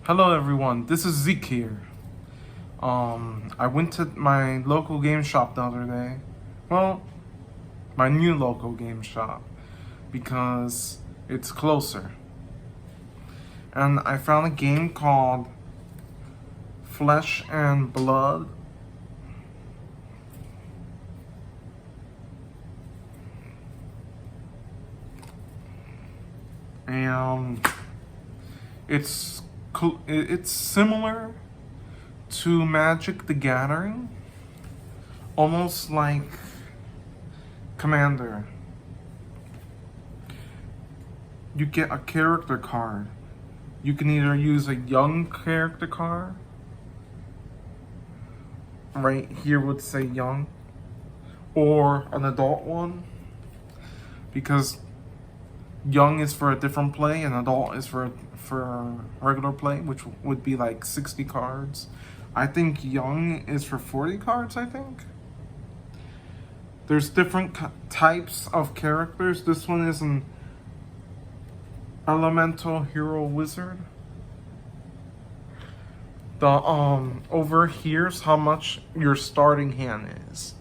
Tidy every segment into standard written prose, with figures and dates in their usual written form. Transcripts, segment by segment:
Hello everyone, this is Zeke here. I went to my local game shop the other day. Well, my new local game shop because it's closer. And I found a game called Flesh and Blood. And it's similar to Magic the Gathering, almost like Commander. You get a character card. You can either use a young character card, right here would say young, or an adult one, because young is for a different play and adult is for regular play, which would be like 60 cards. I think young is for 40 cards, I think. There's different types of characters. This one is an elemental hero wizard. The over here's how much your starting hand is.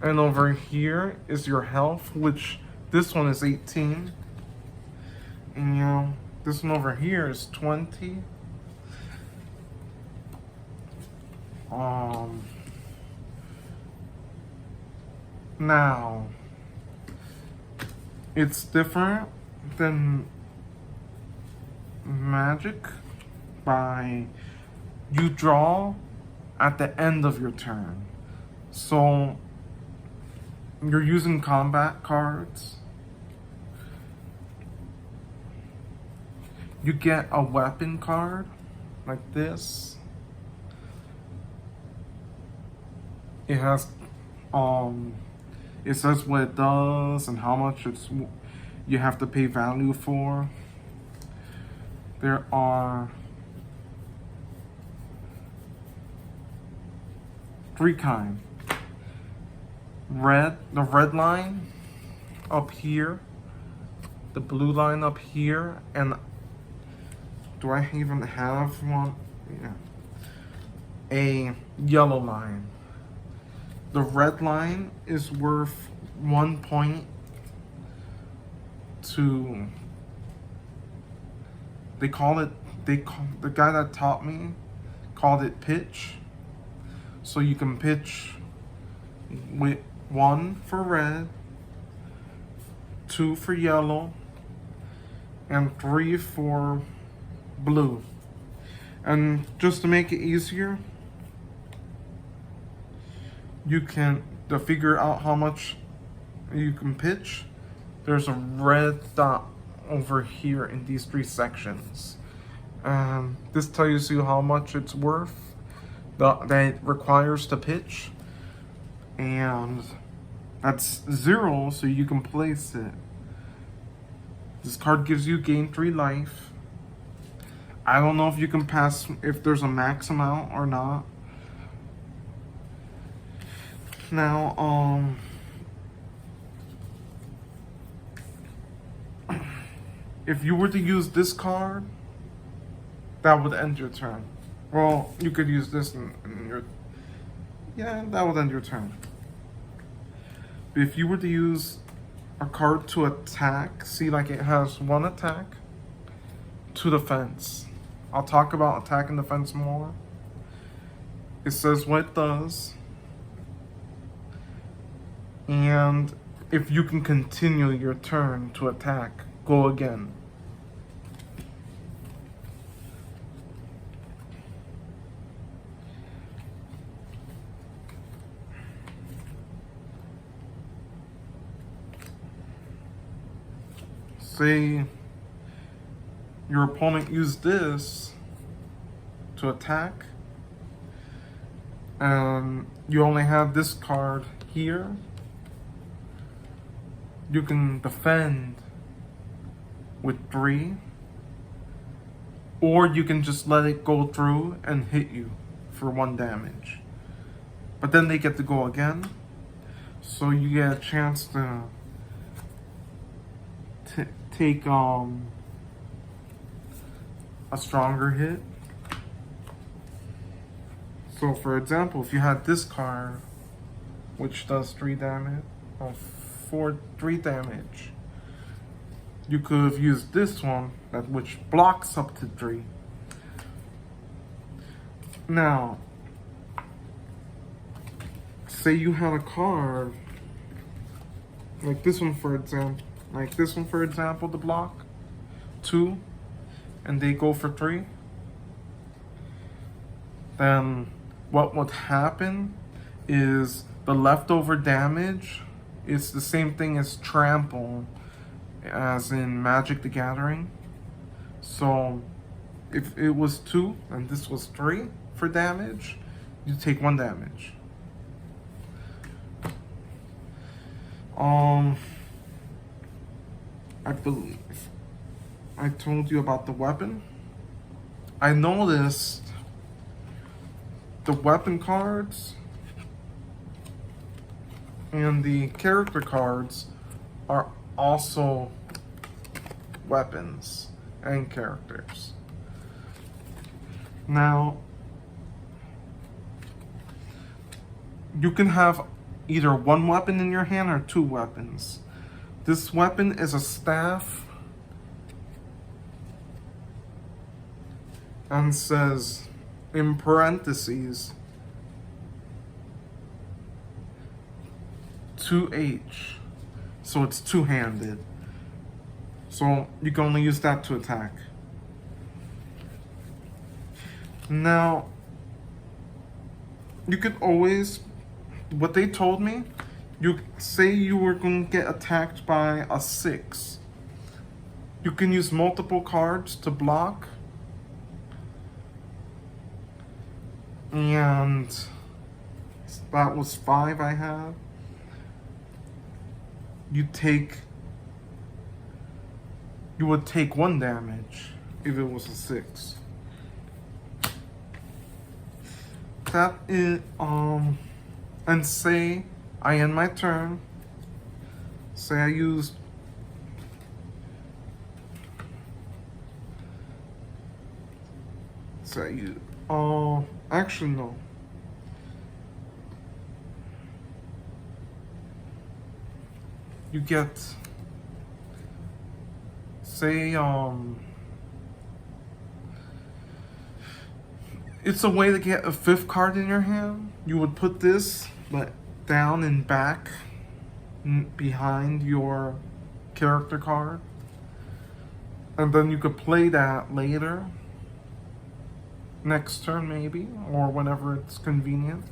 And over here is your health, which this one is 18. And this one over here is 20. Now, it's different than Magic by you draw at the end of your turn. So, you're using combat cards. You get a weapon card like this. It has it says what it does and how much you have to pay value for. There are 3 kinds. The red line up here, the blue line up here, and do I even have one? Yeah. A yellow line. The red line is worth 1 point to, the guy that taught me called it pitch. So you can pitch with 1 for red, 2 for yellow, and 3 for blue. And just to make it easier, you can, to figure out how much you can pitch, there's a red dot over here in these 3 sections. This tells you how much it's worth that it requires to pitch, and that's 0, so you can place it. This card gives you gain 3 life. I don't know if you can pass, if there's a max amount or not. Now, if you were to use this card, that would end your turn. Well, you could use this in your, yeah, that would end your turn. But if you were to use a card to attack, see, like it has 1 attack, 2 defense. I'll talk about attack and defense more. It says what it does. And if you can continue your turn to attack, go again. Say your opponent used this to attack, and you only have this card here. You can defend with 3, or you can just let it go through and hit you for 1 damage. But then they get to go again, so you get a chance to take a stronger hit. So for example, if you had this card, which does 3 damage, or 3 damage, you could have used this one, which blocks up to 3. Now, say you had a card, like this one for example, to block 2, and they go for 3, then what would happen is the leftover damage is the same thing as trample, as in Magic the Gathering. So if it was 2 and this was 3 for damage, you take 1 damage. I believe I told you about the weapon. I noticed the weapon cards and the character cards are also weapons and characters. Now, you can have either 1 weapon in your hand or 2 weapons. This weapon is a staff and says in parentheses 2H, so it's 2-handed. So you can only use that to attack. Now, you could always, what they told me, you say you were going to get attacked by a 6. You can use multiple cards to block. And that was 5 I had. You would take 1 damage if it was a 6. That is, and say I end my turn. Say I used actually no. You get, say, it's a way to get a 5th card in your hand. You would put this, but down and back behind your character card. And then you could play that later. Next turn maybe, or whenever it's convenient.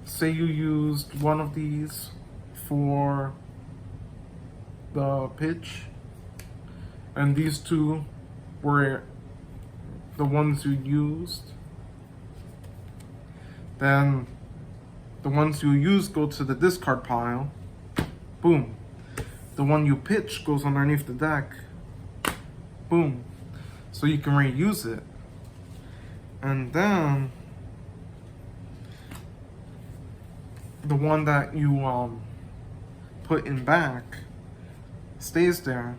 Say you used one of these for the pitch, and these 2 were the ones you used. Then the ones you used go to the discard pile. Boom. The one you pitch goes underneath the deck. Boom. So you can reuse it. And then the one that you put in back stays there.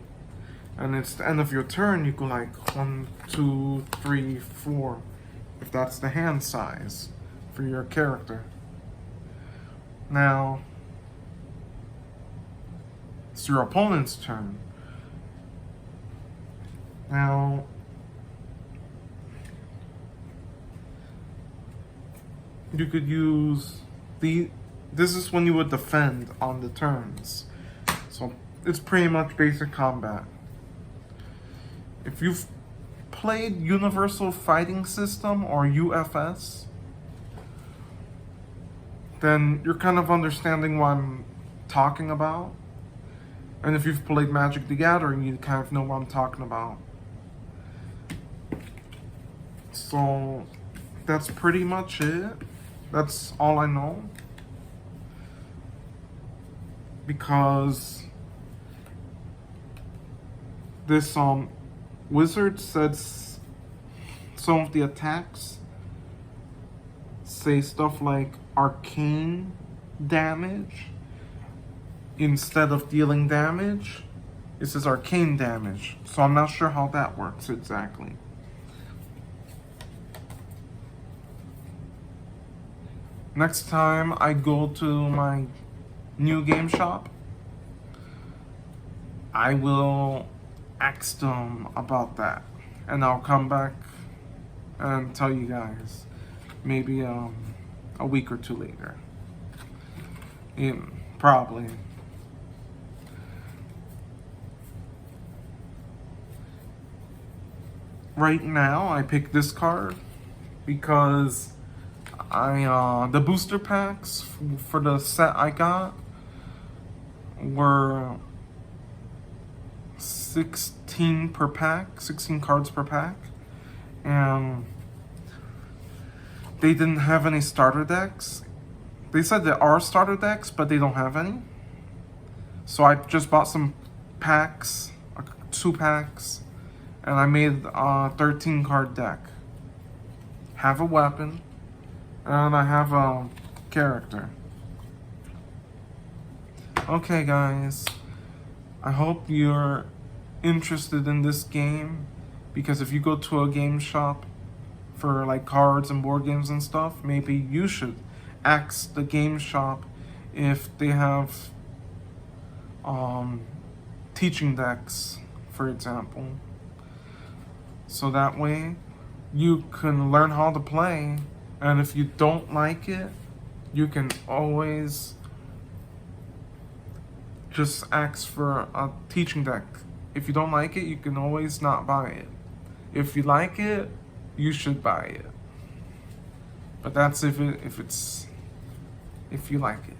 And it's the end of your turn, you go like 1, 2, 3, 4, if that's the hand size for your character. Now, it's your opponent's turn. Now, you could use this is when you would defend on the turns. So it's pretty much basic combat. If you've played Universal Fighting System or UFS, then you're kind of understanding what I'm talking about. And if you've played Magic the Gathering, you kind of know what I'm talking about. So that's pretty much it. That's all I know. Because this wizard said some of the attacks say stuff like arcane damage instead of dealing damage. It says arcane damage, so I'm not sure how that works exactly. next time I go to my new game shop, I will ask them about that, and I'll come back and tell you guys maybe a week or two later. Probably. Right now, I picked this card because the booster packs for the set I got were 16 per pack, 16 cards per pack, and they didn't have any starter decks. They said there are starter decks, but they don't have any. So I just bought some packs, 2 packs, and I made a 13 card deck. Have a weapon, and I have a character. Okay, guys, I hope you're interested in this game, because if you go to a game shop for like cards and board games and stuff, maybe you should ask the game shop if they have teaching decks, for example, so that way you can learn how to play, and if you don't like it, you can always just ask for a teaching deck. If you don't like it, you can always not buy it. If you like it, you should buy it. But that's if you like it.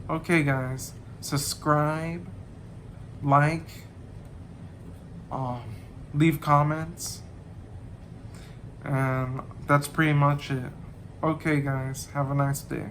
Okay, guys, subscribe, like, leave comments, and that's pretty much it. Okay, guys, have a nice day.